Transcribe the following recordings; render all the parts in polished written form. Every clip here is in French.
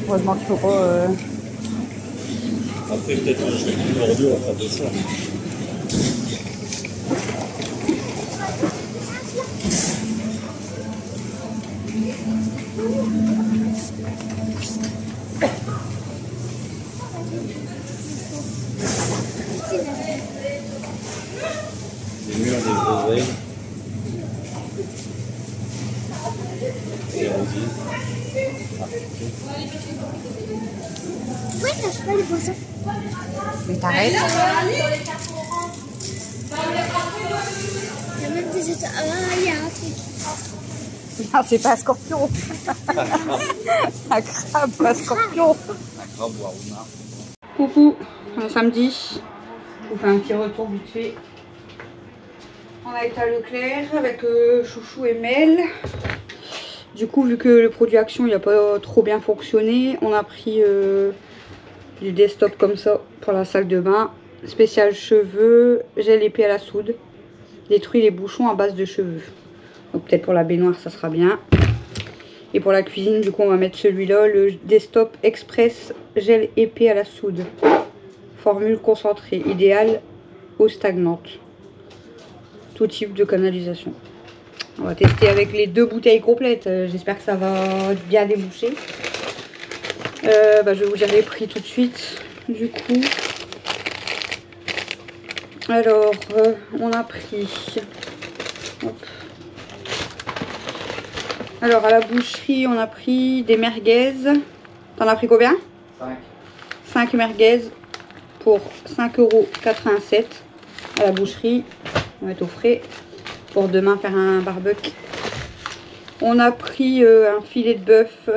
Heureusement qu'il faut pas... Après peut-être je vais plus mordu à faire de ça. Les murs des grosses règles. Et rosiers. Pourquoi tu n'achètes pas les poissons? Mais t'arrêtes. Il y a même des états. Ah, il y a un truc. Non, c'est pas un scorpion. Un crabe, pas un scorpion. Un crabe ou un renard. Coucou, samedi. Je vous fais un petit retour vite fait. On a été à Leclerc avec Chouchou et Mel. Du coup, vu que le produit Action il n'a pas trop bien fonctionné, on a pris du desktop comme ça pour la salle de bain. Spécial cheveux, gel épais à la soude. Détruit les bouchons à base de cheveux. Donc peut-être pour la baignoire ça sera bien. Et pour la cuisine, du coup on va mettre celui-là, le desktop express gel épais à la soude. Formule concentrée, idéale eau stagnante. Tout type de canalisation. On va tester avec les 2 bouteilles complètes. J'espère que ça va bien déboucher. Je vais vous dire les prix tout de suite. Du coup, alors, on a pris... Hop. Alors, à la boucherie, on a pris des merguez. T'en as pris combien? 5. 5 merguez pour 5,87 € à la boucherie. On va être au frais pour demain faire un barbecue. On a pris un filet de bœuf.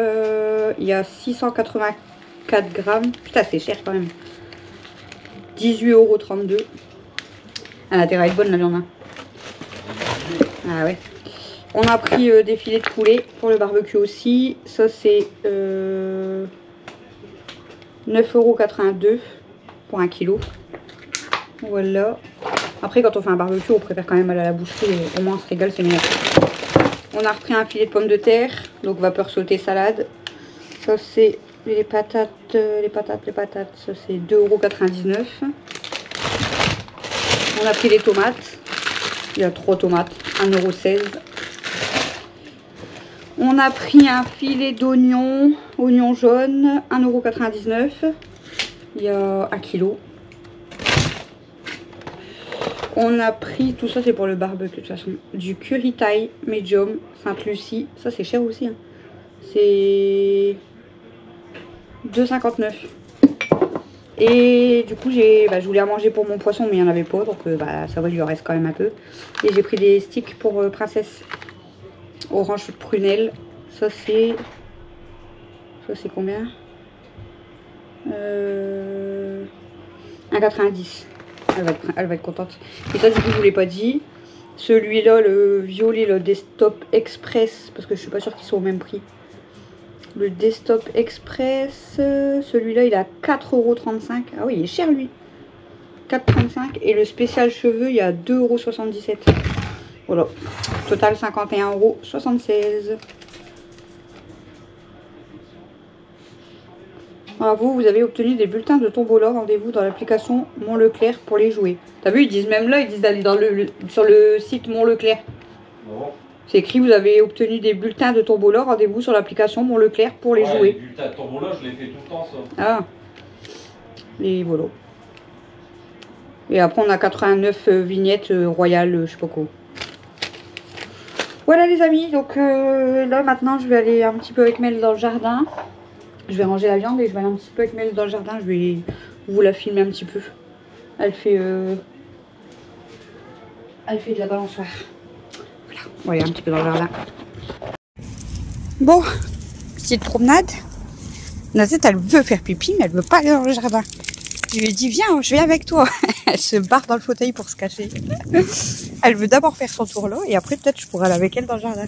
Il y a 684 grammes. Putain, c'est cher quand même. 18,32 €. Ah, la terre est bonne, la viande. Ah ouais. On a pris des filets de poulet pour le barbecue aussi. Ça, c'est 9,82 € pour 1 kg. Voilà. Après, quand on fait un barbecue, on préfère quand même aller à la boucherie. Au moins, on se régale, c'est meilleur. On a repris un filet de pommes de terre. Donc, vapeur sautée salade. Ça, c'est les patates. Ça, c'est 2,99 €. On a pris les tomates. Il y a 3 tomates. 1,16 €. On a pris un filet d'oignons. Oignons jaunes. 1,99 €. Il y a 1 kg. On a pris, tout ça c'est pour le barbecue de toute façon, du curry Thai medium Sainte-Lucie. Ça c'est cher aussi. Hein. C'est 2,59 €. Et du coup, je voulais en manger pour mon poisson, mais il n'y en avait pas. Donc ça va, il lui en reste quand même un peu. Et j'ai pris des sticks pour princesse orange prunelle. Ça c'est combien? 1,90 €. Elle va être contente. Et ça, du coup, je vous l'ai pas dit. Celui-là, le violet, le desktop express, parce que je suis pas sûre qu'ils sont au même prix. Le desktop express, celui-là, il est à 4,35 €. Ah oui, il est cher, lui. 4,35 €. Et le spécial cheveux, il est à 2,77 €. Voilà. Total, 51,76 €. Bravo, vous avez obtenu des bulletins de tombola. Rendez-vous dans l'application Mon Leclerc pour les jouer. T'as vu, ils disent même là, ils disent d'aller sur le site Mon Leclerc. Oh. C'est écrit, vous avez obtenu des bulletins de tombola. Rendez-vous sur l'application Mon Leclerc pour les jouer. Les bulletins de tombola, je les fais tout le temps, ça. Ah. Et voilà. Et après, on a 89 vignettes royales, je sais pas quoi. Voilà les amis, donc là maintenant, je vais aller un petit peu avec Mel dans le jardin. Je vais ranger la viande et je vais aller un petit peu avec Mel dans le jardin. Je vais vous la filmer un petit peu. Elle fait de la balançoire. Voilà, on va aller un petit peu dans le jardin. Bon, petite promenade. Nazette, elle veut faire pipi, mais elle veut pas aller dans le jardin. Je lui ai dit, viens, je viens avec toi. Elle se barre dans le fauteuil pour se cacher. Elle veut d'abord faire son tour là et après peut-être je pourrai aller avec elle dans le jardin.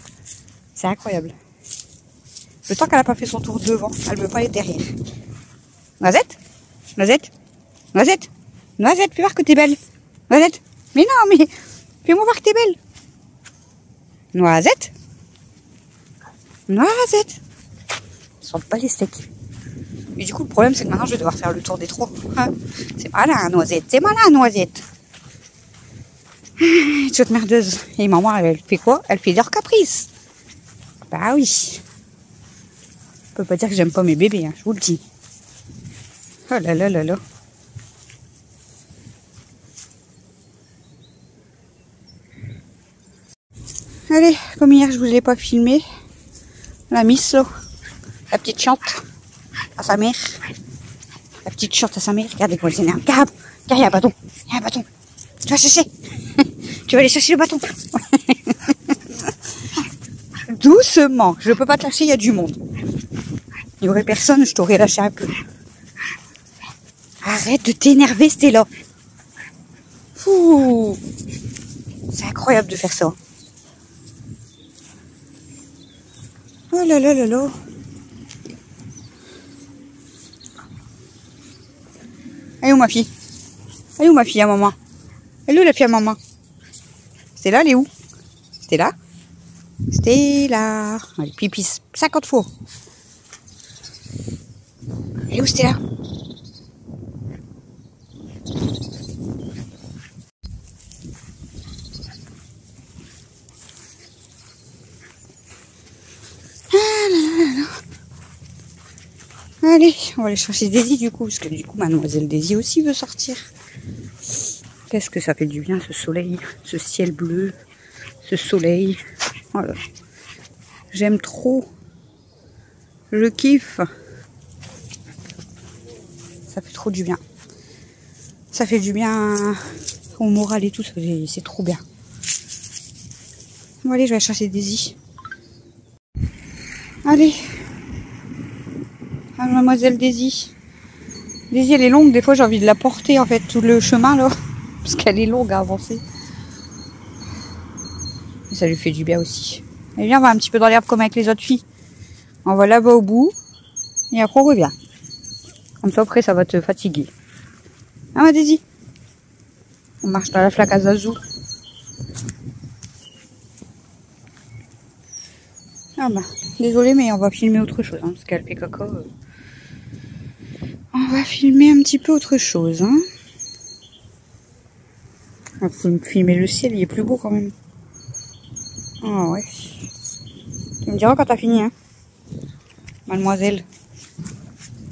C'est incroyable. Le temps qu'elle n'a pas fait son tour devant, elle ne veut pas aller derrière. Noisette? Noisette? Noisette? Noisette, fais voir que t'es belle. Noisette? Mais non, mais fais-moi voir que t'es belle. Noisette? Noisette? Ils sont pas les steaks. Et du coup, le problème, c'est que maintenant, je vais devoir faire le tour des trois. Hein, c'est malin, Noisette. C'est malin, Noisette. Toute merdeuse. Et maman, elle fait quoi? Elle fait leur caprice. Bah oui. On peut pas dire que j'aime pas mes bébés, hein, je vous le dis. Oh là là là là. Allez, comme hier, je vous ai pas filmé. La miss, là. La petite chante à sa mère. La petite chante à sa mère. Regardez comment elle s'énerve. Regarde, il y a un bâton. Il y a un bâton. Tu vas chercher. Tu vas aller chercher le bâton. Doucement. Je peux pas te lâcher, il y a du monde. Il y aurait personne, je t'aurais lâché un peu. Arrête de t'énerver, Stella. Fou. C'est incroyable de faire ça. Oh là là là là. Elle est où ma fille? Elle est où ma fille à maman? Elle est où la fille à maman? Stella, elle est où? Stella? Stella. Elle pipi 50 fois. Elle est où Stella? Allez, on va aller chercher Daisy du coup, parce que du coup mademoiselle Daisy aussi veut sortir. Qu'est-ce que ça fait du bien ce soleil, ce ciel bleu, ce soleil. Voilà. J'aime trop. Je kiffe. Ça fait trop du bien. Ça fait du bien au moral et tout, c'est trop bien. Bon allez, je vais aller chercher Daisy. Allez. Ah, mademoiselle Daisy. Daisy, elle est longue. Des fois, j'ai envie de la porter, en fait, tout le chemin, là. Parce qu'elle est longue à avancer. Et ça lui fait du bien aussi. Et viens, on va un petit peu dans l'herbe comme avec les autres filles. On va là-bas au bout. Et après, on revient. Comme ça, après, ça va te fatiguer. Ah, ma Daisy. On marche dans la flaque à Zazou. Ah bah, désolé, mais on va filmer autre chose, hein, parce qu'elle fait caca. On va filmer un petit peu autre chose, hein. Il faut me filmer le ciel, il est plus beau quand même. Ah ouais. Tu me diras quand t'as fini, hein. Mademoiselle.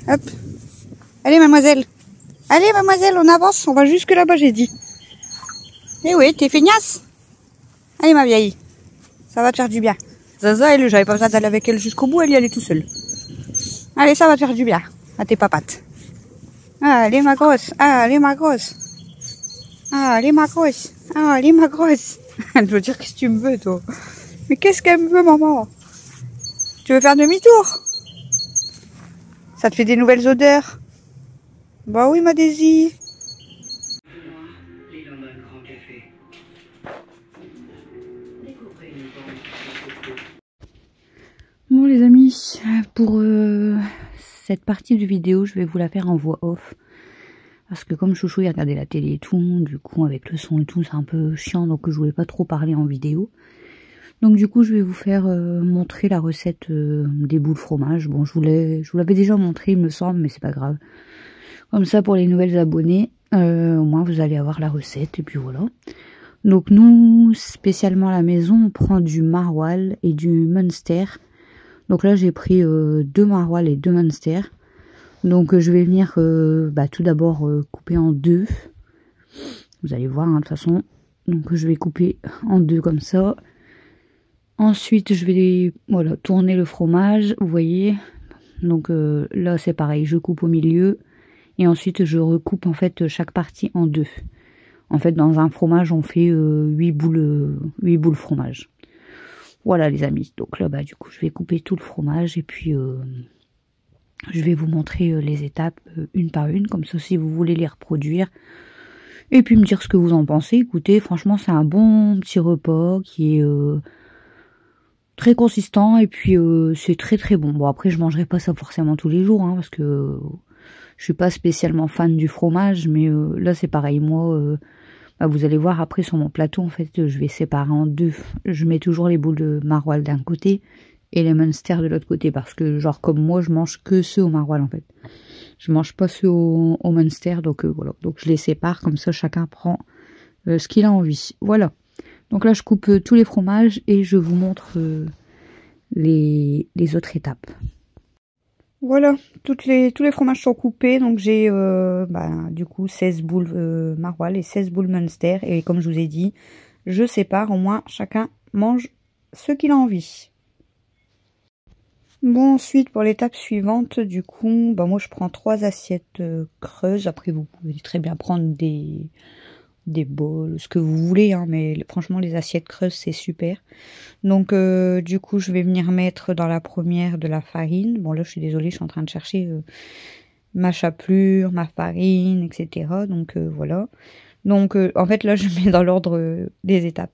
Hop. Allez, mademoiselle. Allez, mademoiselle, on avance, on va jusque là-bas, j'ai dit. Eh oui, t'es feignasse. Allez, ma vieille. Ça va te faire du bien. Zaza, elle, j'avais pas besoin d'aller avec elle jusqu'au bout, elle y allait tout seule. Allez, ça va te faire du bien. À tes papates. Allez, ma grosse. Allez, ma grosse. Allez, ma grosse. Allez, ma grosse. Elle veut dire qu'est-ce que tu me veux, toi. Mais qu'est-ce qu'elle me veut, maman? Tu veux faire demi-tour? Ça te fait des nouvelles odeurs? Bah oui, ma Daisy. Bon les amis, pour cette partie de vidéo, je vais vous la faire en voix off. Parce que comme Chouchou il regardait la télé et tout, du coup avec le son et tout, c'est un peu chiant, donc je voulais pas trop parler en vidéo. Donc du coup je vais vous faire montrer la recette des boules fromage. Bon je vous l'avais déjà montré il me semble, mais c'est pas grave. Comme ça pour les nouvelles abonnées, au moins vous allez avoir la recette et puis voilà. Donc nous, spécialement à la maison, on prend du maroilles et du Munster. Donc là j'ai pris 2 maroilles et 2 Munster. Donc je vais venir tout d'abord couper en 2. Vous allez voir hein, de toute façon. Donc je vais couper en 2 comme ça. Ensuite je vais tourner le fromage, vous voyez. Donc là c'est pareil, je coupe au milieu. Et ensuite je recoupe en fait chaque partie en 2. En fait dans un fromage on fait 8 boules fromage. Voilà les amis, donc là du coup je vais couper tout le fromage et puis je vais vous montrer les étapes une par une, comme ça si vous voulez les reproduire. Et puis me dire ce que vous en pensez. Écoutez, franchement c'est un bon petit repas qui très consistant et puis c'est très très bon. Bon après je mangerai pas ça forcément tous les jours hein, parce que je suis pas spécialement fan du fromage, mais là c'est pareil. Moi, bah, vous allez voir après sur mon plateau en fait, je vais séparer en deux. Je mets toujours les boules de maroilles d'un côté et les Munster de l'autre côté parce que genre comme moi je mange que ceux au maroilles en fait. Je mange pas ceux au Munster donc voilà. Donc je les sépare comme ça chacun prend ce qu'il a envie. Voilà. Donc là je coupe tous les fromages et je vous montre les autres étapes. Voilà, tous les fromages sont coupés, donc j'ai du coup 16 boules maroilles et 16 boules Munster. Et comme je vous ai dit, je sépare, au moins chacun mange ce qu'il a envie. Bon, ensuite pour l'étape suivante, du coup, bah moi je prends 3 assiettes creuses. Après vous pouvez très bien prendre des bols, ce que vous voulez, hein, mais franchement les assiettes creuses c'est super. Donc du coup je vais venir mettre dans la première de la farine. Bon là je suis désolée, je suis en train de chercher ma chapelure, ma farine, etc. Donc voilà. Donc en fait là je mets dans l'ordre des étapes.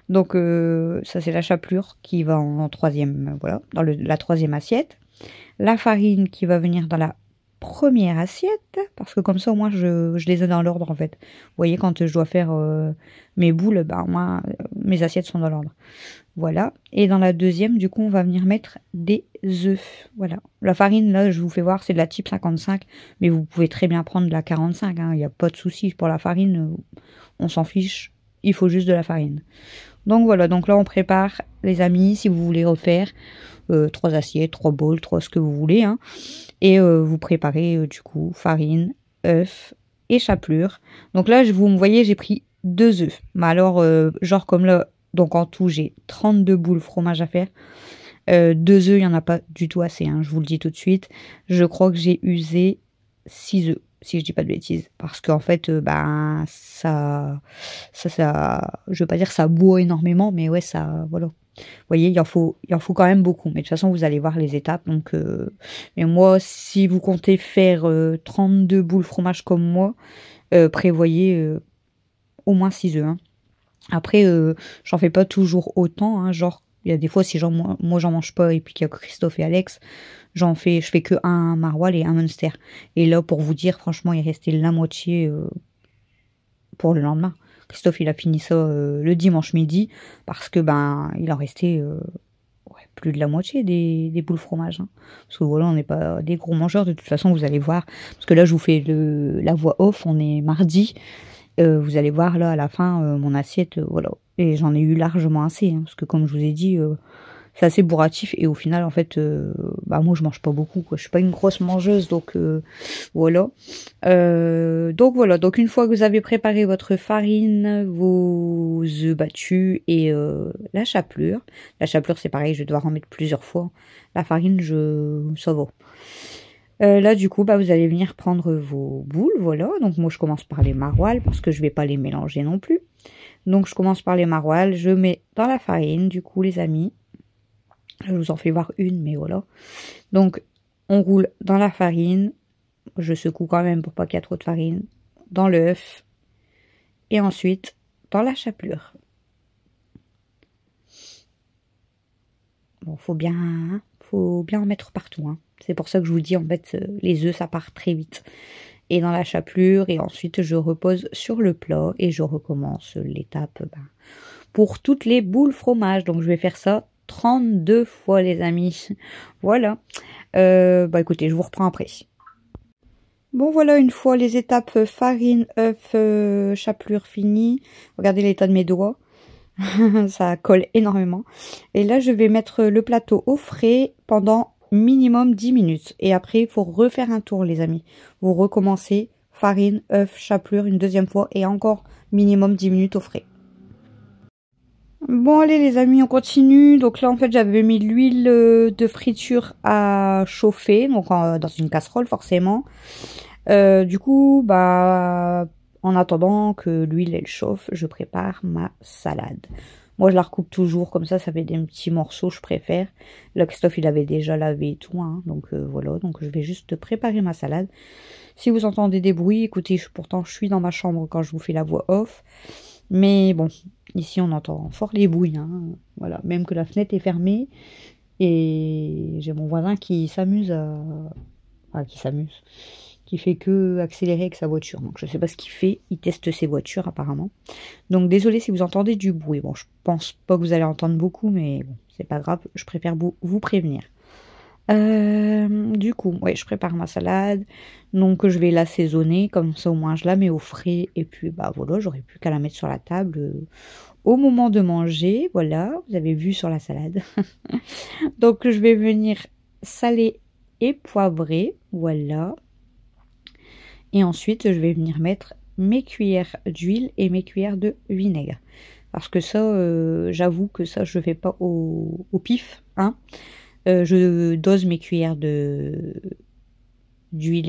Donc ça c'est la chapelure qui va en troisième, voilà, dans la troisième assiette. La farine qui va venir dans la première assiette, parce que comme ça au moins je les ai dans l'ordre en fait. Vous voyez quand je dois faire mes boules, bah moi mes assiettes sont dans l'ordre. Voilà. Et dans la deuxième, du coup, on va venir mettre des œufs. Voilà. La farine, là, je vous fais voir, c'est de la type 55. Mais vous pouvez très bien prendre de la 45. Il n'y a pas de souci. Pour la farine, on s'en fiche. Il faut juste de la farine. Donc voilà. Donc là, on prépare, les amis, si vous voulez refaire 3 assiettes, 3 bols, 3 ce que vous voulez. Hein. Et vous préparez, du coup, farine, œufs et chapelure. Donc là, vous me voyez, j'ai pris 2 œufs. Mais alors, genre comme là, donc en tout, j'ai 32 boules fromage à faire. 2 œufs, il n'y en a pas du tout assez, hein, je vous le dis tout de suite. Je crois que j'ai usé 6 œufs, si je dis pas de bêtises. Parce qu'en fait, ça, je veux pas dire ça boit énormément, mais ouais, ça, voilà. Vous voyez, il en faut quand même beaucoup. Mais de toute façon, vous allez voir les étapes. Donc, mais moi, si vous comptez faire 32 boules fromage comme moi, prévoyez au moins 6 œufs, hein. Après, j'en fais pas toujours autant, hein, genre, il y a des fois, si moi j'en mange pas, et puis qu'il y a Christophe et Alex, je fais que un maroilles et un Munster. Et là, pour vous dire, franchement, il restait la moitié pour le lendemain. Christophe, il a fini ça le dimanche midi, parce que, il en restait plus de la moitié des boules fromage. Hein. Parce que voilà, on n'est pas des gros mangeurs, de toute façon, vous allez voir, parce que là, je vous fais la voix off, on est mardi. Vous allez voir là à la fin mon assiette, voilà. Et j'en ai eu largement assez, hein, parce que comme je vous ai dit, c'est assez bourratif. Et au final, en fait, moi je mange pas beaucoup, quoi. Je suis pas une grosse mangeuse, donc voilà. Donc voilà. Donc une fois que vous avez préparé votre farine, vos œufs battus et la chapelure c'est pareil, je vais devoir en mettre plusieurs fois. La farine, ça va. Là, du coup, vous allez venir prendre vos boules, voilà. Donc, moi, je commence par les maroilles parce que je vais pas les mélanger non plus. Donc, je commence par les maroilles. Je mets dans la farine, du coup, les amis. Je vous en fais voir une, mais voilà. Donc, on roule dans la farine. Je secoue quand même pour pas qu'il y ait trop de farine. Dans l'œuf. Et ensuite, dans la chapelure. Bon, faut bien en mettre partout, hein. C'est pour ça que je vous dis, en fait, les œufs, ça part très vite. Et dans la chapelure, et ensuite, je repose sur le plat et je recommence l'étape pour toutes les boules fromage. Donc, je vais faire ça 32 fois, les amis. Voilà. Écoutez, je vous reprends après. Bon, voilà, une fois les étapes farine, œuf, chapelure finies. Regardez l'état de mes doigts. Ça colle énormément. Et là, je vais mettre le plateau au frais pendant minimum 10 minutes. Et après, il faut refaire un tour, les amis. Vous recommencez farine, œuf, chapelure une deuxième fois et encore minimum 10 minutes au frais. Bon, allez, les amis, on continue. Donc là, en fait, j'avais mis l'huile de friture à chauffer, donc dans une casserole, forcément. Du coup, en attendant que l'huile, elle chauffe, je prépare ma salade. Moi, je la recoupe toujours, comme ça fait des petits morceaux, je préfère. Là, Christophe, il avait déjà lavé et tout, hein, donc voilà. Donc, je vais juste préparer ma salade. Si vous entendez des bruits, écoutez, pourtant, je suis dans ma chambre quand je vous fais la voix off. Mais bon, Ici, on entend fort les bruits, hein. Voilà, même que la fenêtre est fermée. Et j'ai mon voisin qui s'amuse qui fait que accélérer avec sa voiture. Donc je sais pas ce qu'il fait, il teste ses voitures apparemment. Donc désolé si vous entendez du bruit. Bon, je pense pas que vous allez entendre beaucoup, mais bon, c'est pas grave, je préfère vous prévenir. Du coup, ouais, je prépare ma salade. Donc je vais l'assaisonner, comme ça au moins je la mets au frais. Et puis bah voilà, j'aurais plus qu'à la mettre sur la table au moment de manger. Voilà, vous avez vu sur la salade. Donc je vais venir saler et poivrer, voilà. Et ensuite je vais venir mettre mes cuillères d'huile et mes cuillères de vinaigre. Parce que ça, j'avoue que ça je fais pas au pif, hein. Je dose mes cuillères d'huile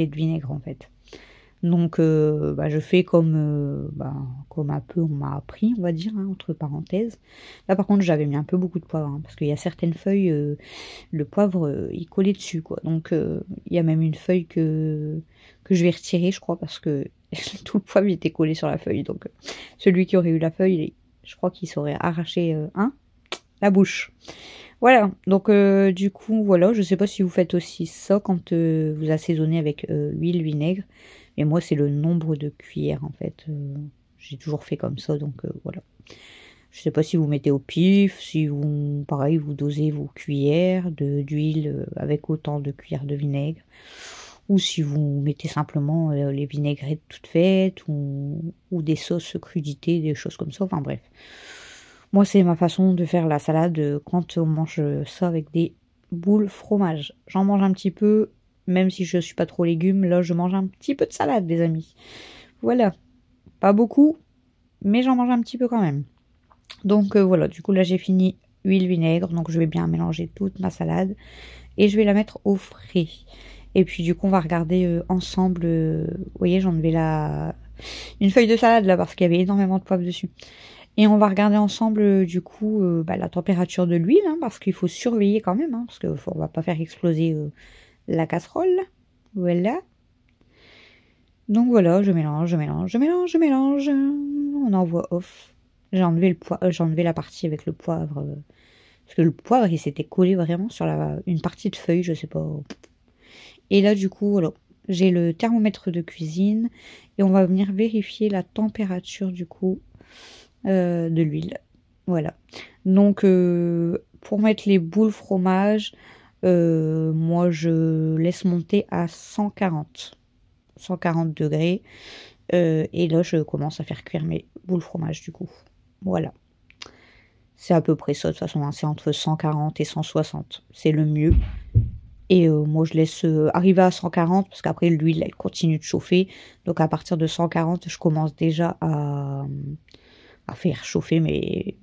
et de vinaigre en fait. Donc bah, je fais comme un peu on m'a appris, on va dire, hein, entre parenthèses. Là par contre j'avais mis un peu beaucoup de poivre, hein, parce qu'il y a certaines feuilles, le poivre il collait dessus quoi. Donc il y a même une feuille que je vais retirer je crois, parce que tout le poivre était collé sur la feuille. Donc celui qui aurait eu la feuille, je crois qu'il s'aurait arraché la bouche. Voilà, donc du coup, voilà, je sais pas si vous faites aussi ça quand vous assaisonnez avec huile, vinaigre. Mais moi, c'est le nombre de cuillères, en fait. J'ai toujours fait comme ça, donc voilà. Je sais pas si vous mettez au pif, si vous, pareil, vous dosez vos cuillères d'huile avec autant de cuillères de vinaigre. Ou si vous mettez simplement les vinaigrettes toutes faites, ou des sauces crudités, des choses comme ça, enfin bref. Moi, c'est ma façon de faire la salade quand on mange ça avec des boules fromage. J'en mange un petit peu, même si je suis pas trop légumes. Là, je mange un petit peu de salade, les amis. Voilà. Pas beaucoup, mais j'en mange un petit peu quand même. Donc, voilà. Du coup, là, j'ai fini huile, vinaigre. Donc, je vais bien mélanger toute ma salade. Et je vais la mettre au frais. Et puis, du coup, on va regarder ensemble. Vous voyez, j'ai enlevé une feuille de salade, là, parce qu'il y avait énormément de poivre dessus. Et on va regarder ensemble du coup la température de l'huile, hein, parce qu'il faut surveiller quand même, hein, parce qu'on va pas faire exploser la casserole. Voilà. Donc voilà, je mélange. On envoie off. J'ai enlevé la partie avec le poivre, parce que le poivre il s'était collé vraiment sur une partie de feuille, je sais pas. Et là du coup, voilà, j'ai le thermomètre de cuisine et on va venir vérifier la température du coup. De l'huile, voilà. Donc pour mettre les boules fromage, moi je laisse monter à 140 degrés, et là je commence à faire cuire mes boules fromage du coup, voilà. C'est à peu près ça de toute façon, hein, c'est entre 140 et 160, c'est le mieux. Et moi je laisse arriver à 140 parce qu'après l'huile elle continue de chauffer, donc à partir de 140 je commence déjà à faire chauffer mes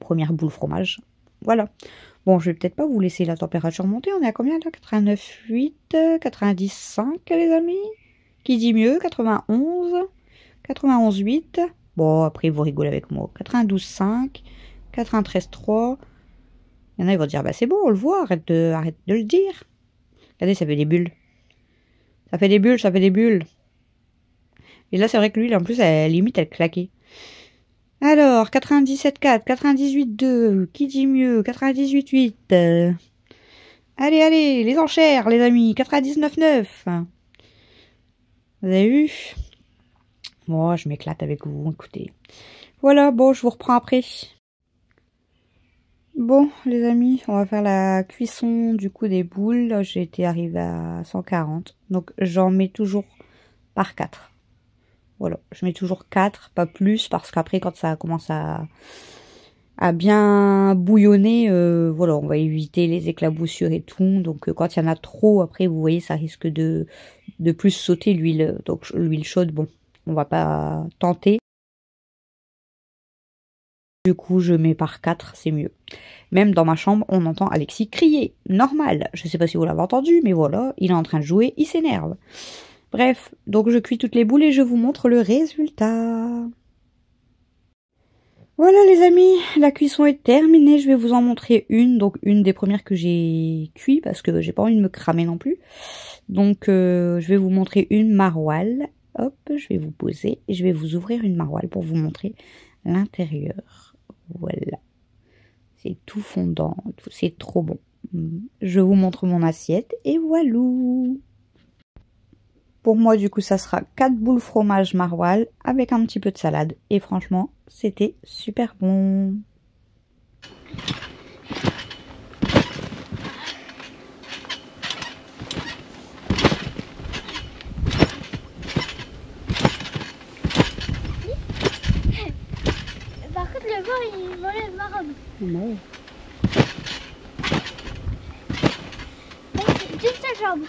premières boules fromage. Voilà. Bon, je vais peut-être pas vous laisser la température monter. On est à combien là? 89,8, 90,5 les amis. Qui dit mieux? 91, 91,8. Bon, après vous rigolez avec moi. 92,5, 93,3. Il y en a, ils vont dire, bah c'est bon, on le voit, arrête de le dire. Regardez, ça fait des bulles. Ça fait des bulles. Et là, c'est vrai que l'huile, en plus, limite, elle claquait. Alors, 97,4, 98,2, qui dit mieux? 98,8. Allez, les enchères, les amis. 99,9. Vous avez vu? Moi, je m'éclate avec vous, écoutez. Voilà, bon, je vous reprends après. Bon, les amis, on va faire la cuisson du coup des boules. Là, j'ai été arrivée à 140. Donc, j'en mets toujours par 4. Voilà, je mets toujours 4, pas plus, parce qu'après, quand ça commence à bien bouillonner, voilà, on va éviter les éclaboussures et tout. Donc, quand il y en a trop, après, vous voyez, ça risque de plus sauter l'huile. Donc, l'huile chaude, bon, on va pas tenter. Du coup, je mets par 4, c'est mieux. Même dans ma chambre, on entend Alexis crier. Normal, je sais pas si vous l'avez entendu, mais voilà, il est en train de jouer, il s'énerve. Bref, donc je cuis toutes les boules et je vous montre le résultat. Voilà les amis, la cuisson est terminée. Je vais vous en montrer une, donc une des premières que j'ai cuit parce que j'ai pas envie de me cramer non plus. Donc je vais vous montrer une maroilles. Hop, je vais vous poser et je vais vous ouvrir une maroilles pour vous montrer l'intérieur. Voilà. C'est tout fondant, c'est trop bon. Je vous montre mon assiette et voilà. Pour moi, du coup, ça sera 4 boules fromage maroilles avec un petit peu de salade. Et franchement, c'était super bon. Par contre, le vent, il m'enlève ma robe. Ouais. Juste sa jambe.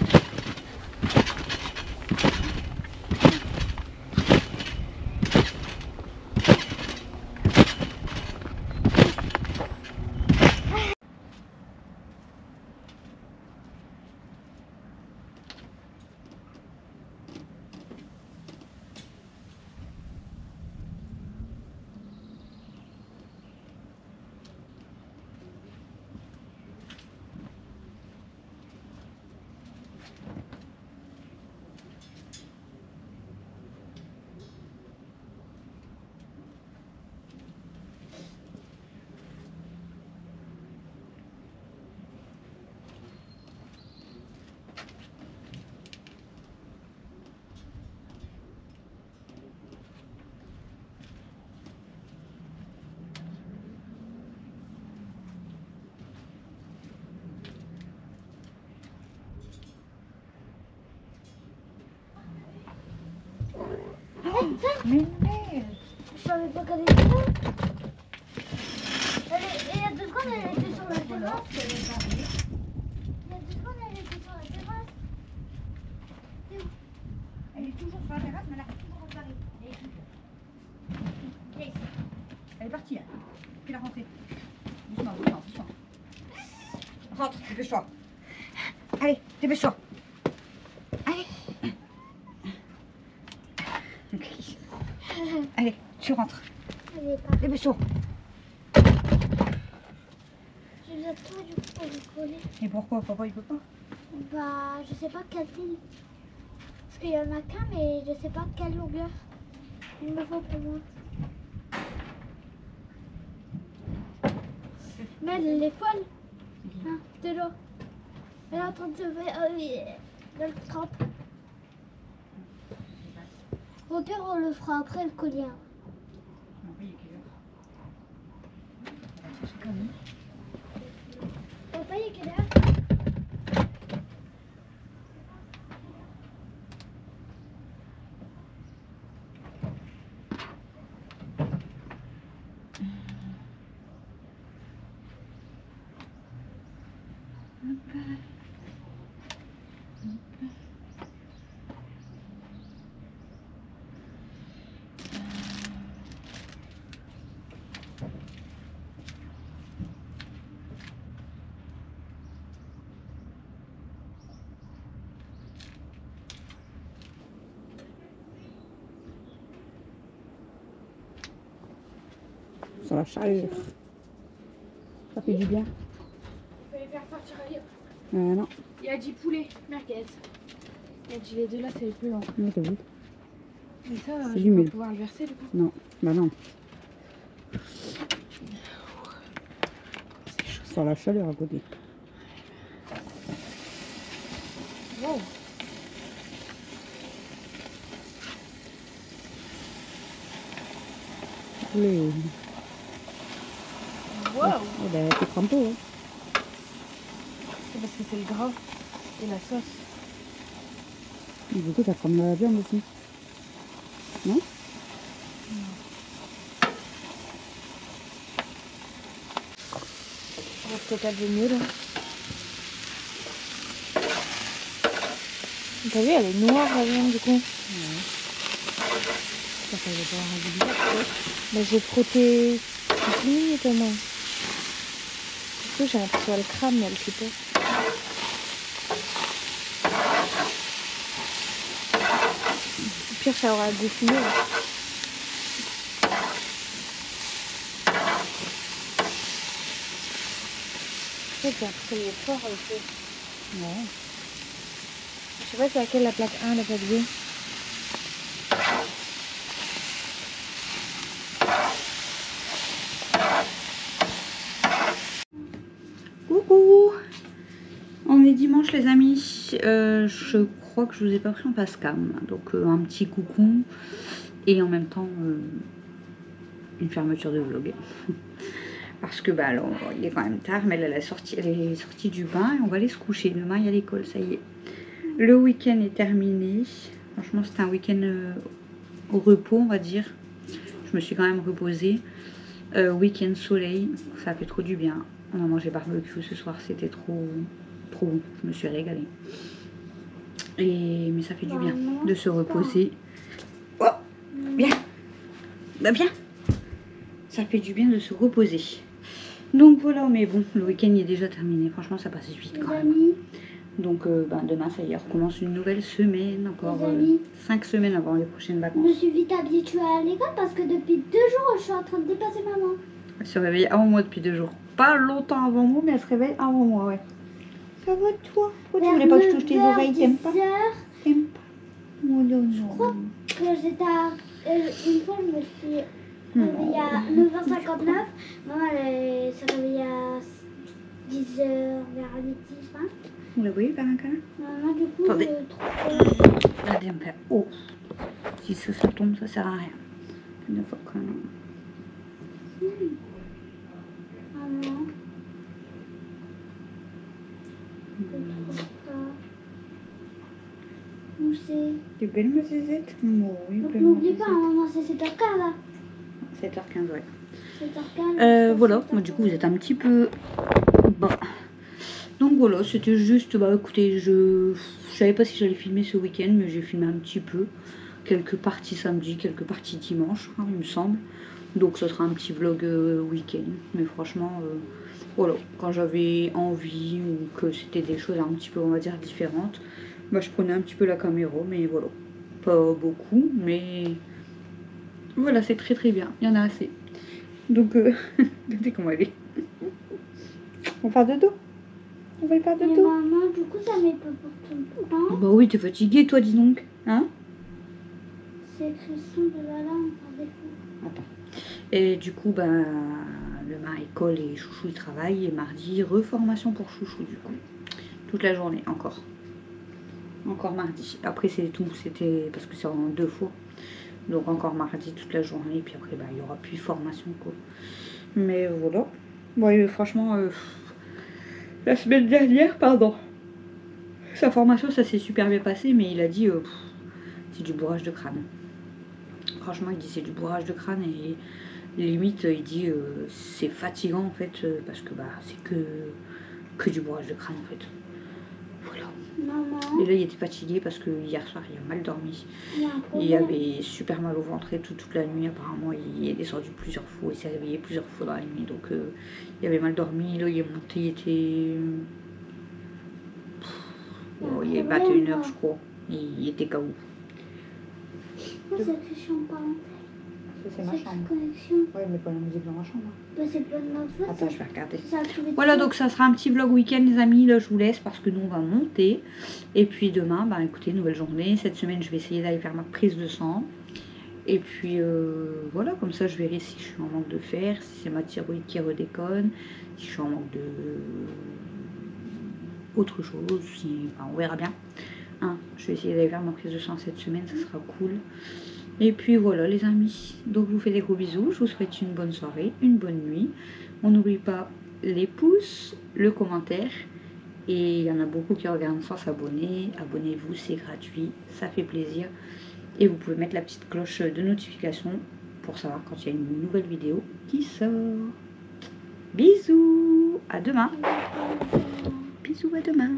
Mais merde. Je savais pas qu'elle était là. Il y a 2 secondes, elle était sur la terrasse. Il y a 2 secondes, elle était sur la terrasse. Elle est toujours sur la terrasse, mais elle arrive toujours en Paris. Elle est toujours. Yes. Elle est partie, hein. Puis la rentrée. Doucement, doucement, doucement. Rentre, dépêche-toi. Allez, dépêche-toi. Allez. Allez, tu rentres. Elle est pas. Dépêche-toi. Je viens toi du coup pour lui coller. Et pourquoi papa il peut pas? Bah, je sais pas quelle fil. Parce qu'il y en a qu'un, mais je sais pas quelle longueur il me faut pour moi. Mais elle est folle. Hein, de l'eau. Elle est en train de se faire dans le trempe. Au pire, on le fera après le collier. Non, il est quelle heure? On va chercher comme nous. Papa, il est quelle heure? Sur la chaleur. Ça fait du bien. Je vais les faire sortir à l'île. Non, Il y a 10 poulets, merguez. Il y a dit les deux là, c'est les plus lents. non, t'as vu. Mais ça, C'est je du vais miel. pas pouvoir le verser du coup. Non, bah non. Sur la chaleur à côté. Wow. Les... Wow. Oh, ben, t'es crampé, hein. C'est parce que c'est le gras et la sauce. Du coup, ça crame la viande aussi. Non? On va peut-être le mieux là. T'as vu, elle est noire la viande du coup. Ça va pas rendre bizarre. Bah, j'ai frotté 10 minutes au moins. Du coup, j'ai l'impression qu'elle crame, mais elle fait pas. Au pire, ça aura goût fumé. En fait, j'ai l'impression qu'il est fort aussi. Ouais. Je sais pas c'est laquelle la plaque 1, la plaque 2. dimanche les amis, je crois que je vous ai pas pris en face cam. Donc un petit coucou et en même temps une fermeture de vlog. Parce que bah alors il est quand même tard, mais elle est sortie du bain et on va aller se coucher. Demain il y a l'école, ça y est. Le week-end est terminé. Franchement c'était un week-end au repos on va dire. Je me suis quand même reposée. Week-end soleil, ça fait trop du bien. On a mangé barbecue ce soir, c'était trop bon. Je me suis régalée. Mais ça fait du bien de se reposer. Oh, bien. Bah bien. Ça fait du bien de se reposer. Donc voilà, mais bon, le week-end est déjà terminé. Franchement, ça passe vite quand même. Donc demain, ça y est, on recommence une nouvelle semaine. Encore 5 semaines avant les prochaines vacances. Je me suis vite habituée à l'école parce que depuis 2 jours, je suis en train de dépasser maman. Elle se réveille avant moi depuis 2 jours. Pas longtemps avant moi, mais elle se réveille avant moi, ouais. Ça va toi? Pourquoi tu voulais pas que je touche tes oreilles? T'aimes pas? T'aimes pas? Oh non, Je crois que j'étais à... une fois, je me suis réveillée à 9h59. Maman, elle s'est réveillée à 10h, vers midi, je pense. Vous la voyez faire un câlin? Maman, du coup, Attendez. je trouve... Regardez un peu. Oh, si ça tombe, ça sert à rien. Une fois que... Maman. Où c'est? T'es belle ma zézette? Oh, oui, Donc belle ma n'oublie pas, zézette. maman, c'est 7h15 là. 7h15, ouais. 7h15. Voilà, moi du coup vous êtes un petit peu bas. Donc voilà, c'était juste, bah écoutez, je savais pas si j'allais filmer ce week-end, mais j'ai filmé un petit peu. Quelques parties samedi, quelques parties dimanche, hein, il me semble. Donc ce sera un petit vlog week-end. Mais franchement, voilà, quand j'avais envie ou que c'était des choses un petit peu, on va dire, différentes, bah je prenais un petit peu la caméra, mais voilà. Pas beaucoup, mais voilà, c'est très très bien, il y en a assez. Donc, regardez comment elle est. On va faire dodo. On va y faire Mais dodo. maman, du coup, ça met pas pour tout le temps. Bah oui, t'es fatiguée toi, dis donc. Hein? C'est écrit son de la langue par défaut. Attends. Et du coup, bah, demain, école et Chouchou, il travaille. Et mardi, reformation pour Chouchou, du coup. Toute la journée, encore. Encore mardi. Après, c'est tout. C'était parce que c'est en 2 fois. Donc, encore mardi, toute la journée. Et puis après, bah, il n'y aura plus de formation, quoi. Mais voilà. Ouais, franchement, la semaine dernière, pardon. Sa formation, ça s'est super bien passé. Mais il a dit, c'est du bourrage de crâne. Franchement, il dit c'est du bourrage de crâne et limite, il dit c'est fatigant en fait parce que bah c'est que du bourrage de crâne en fait. Voilà. Maman, Et là, il était fatigué parce que hier soir, il a mal dormi. il y a un Il problème. avait super mal au ventre et toute la nuit. Apparemment, il est descendu plusieurs fois. Il s'est réveillé plusieurs fois dans la nuit. Donc, il avait mal dormi. Là, il est monté. Il était. Il est 21h, je crois. Il était KO. Pourquoi c'est écrit en parenthèse? C'est ma chambre. Connexion. Ouais, mais pas la musique dans ma chambre. Bah, c'est pas de ma faute. Attends, je vais regarder. Ça a trouvé Voilà, tout. donc ça sera un petit vlog week-end les amis, là je vous laisse parce que nous on va monter. Et puis demain, bah écoutez, nouvelle journée. Cette semaine je vais essayer d'aller faire ma prise de sang. Et puis voilà, comme ça je verrai si je suis en manque de fer, si c'est ma thyroïde qui redéconne, si je suis en manque de autre chose, si... enfin, on verra bien. Hein, je vais essayer d'aller faire ma prise de sang cette semaine, ça sera cool. Et puis voilà les amis, donc je vous fais des gros bisous, je vous souhaite une bonne soirée, une bonne nuit. On n'oublie pas les pouces, le commentaire. Et il y en a beaucoup qui regardent sans s'abonner. Abonnez-vous, c'est gratuit, ça fait plaisir. Et vous pouvez mettre la petite cloche de notification pour savoir quand il y a une nouvelle vidéo qui sort. Bisous, à demain. Bisous, à demain.